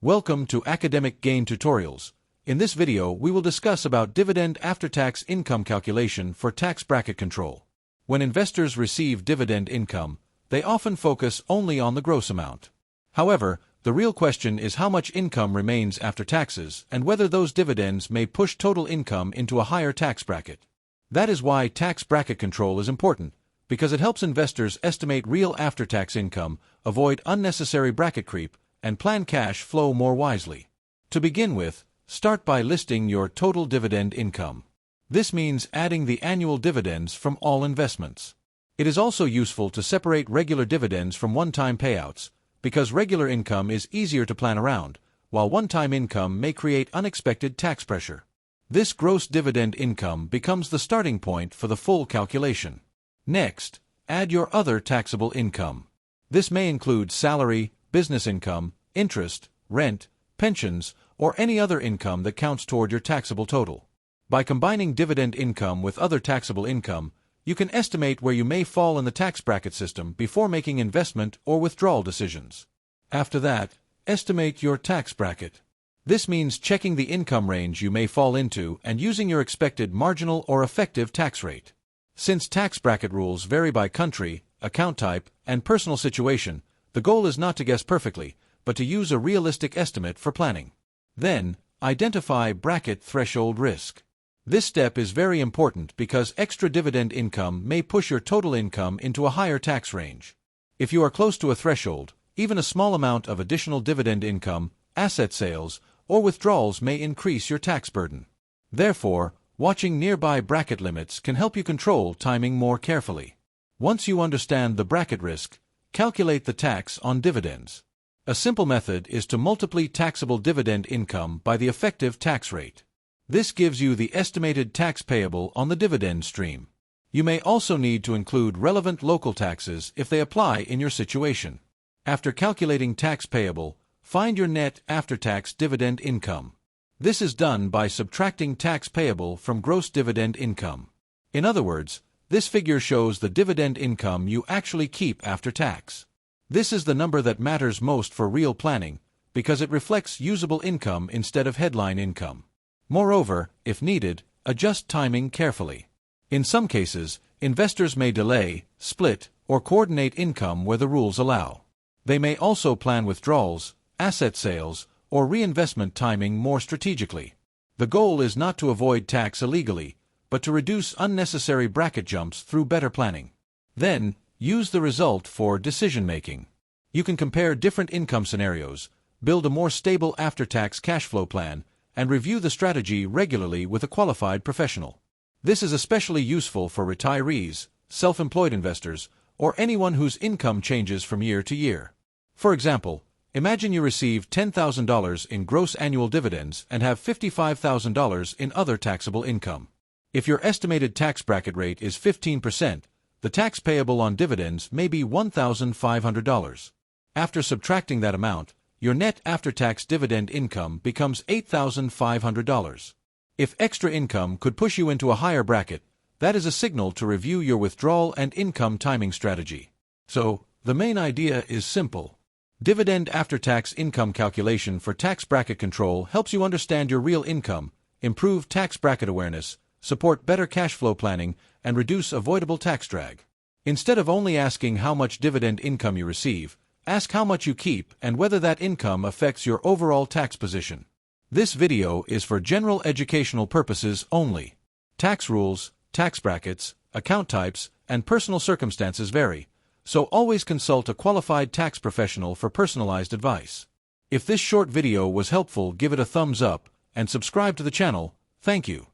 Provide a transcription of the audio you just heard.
Welcome to Academic Gain Tutorials. In this video, we will discuss about dividend after-tax income calculation for tax bracket control. When investors receive dividend income, they often focus only on the gross amount. However, the real question is how much income remains after taxes and whether those dividends may push total income into a higher tax bracket. That is why tax bracket control is important, because it helps investors estimate real after-tax income, avoid unnecessary bracket creep, and plan cash flow more wisely. To begin with, start by listing your total dividend income. This means adding the annual dividends from all investments. It is also useful to separate regular dividends from one-time payouts, because regular income is easier to plan around, while one-time income may create unexpected tax pressure. This gross dividend income becomes the starting point for the full calculation. Next, add your other taxable income. This may include salary, business income, interest, rent, pensions, or any other income that counts toward your taxable total. By combining dividend income with other taxable income, you can estimate where you may fall in the tax bracket system before making investment or withdrawal decisions. After that, estimate your tax bracket. This means checking the income range you may fall into and using your expected marginal or effective tax rate. Since tax bracket rules vary by country, account type, and personal situation, the goal is not to guess perfectly, but to use a realistic estimate for planning. Then, identify bracket threshold risk. This step is very important because extra dividend income may push your total income into a higher tax range. If you are close to a threshold, even a small amount of additional dividend income, asset sales, or withdrawals may increase your tax burden. Therefore, watching nearby bracket limits can help you control timing more carefully. Once you understand the bracket risk, calculate the tax on dividends. A simple method is to multiply taxable dividend income by the effective tax rate. This gives you the estimated tax payable on the dividend stream. You may also need to include relevant local taxes if they apply in your situation. After calculating tax payable, find your net after-tax dividend income. This is done by subtracting tax payable from gross dividend income. In other words, this figure shows the dividend income you actually keep after tax. This is the number that matters most for real planning, because it reflects usable income instead of headline income. Moreover, if needed, adjust timing carefully. In some cases, investors may delay, split, or coordinate income where the rules allow. They may also plan withdrawals, asset sales, or reinvestment timing more strategically. The goal is not to avoid tax illegally, but to reduce unnecessary bracket jumps through better planning. Then, use the result for decision-making. You can compare different income scenarios, build a more stable after-tax cash flow plan, and review the strategy regularly with a qualified professional. This is especially useful for retirees, self-employed investors, or anyone whose income changes from year to year. For example, imagine you receive $10,000 in gross annual dividends and have $55,000 in other taxable income. If your estimated tax bracket rate is 15%, the tax payable on dividends may be $1,500. After subtracting that amount, your net after-tax dividend income becomes $8,500. If extra income could push you into a higher bracket, that is a signal to review your withdrawal and income timing strategy. So, the main idea is simple. Dividend after-tax income calculation for tax bracket control helps you understand your real income, improve tax bracket awareness, support better cash flow planning, and reduce avoidable tax drag. Instead of only asking how much dividend income you receive, ask how much you keep and whether that income affects your overall tax position. This video is for general educational purposes only. Tax rules, tax brackets, account types, and personal circumstances vary, so always consult a qualified tax professional for personalized advice. If this short video was helpful, give it a thumbs up and subscribe to the channel. Thank you.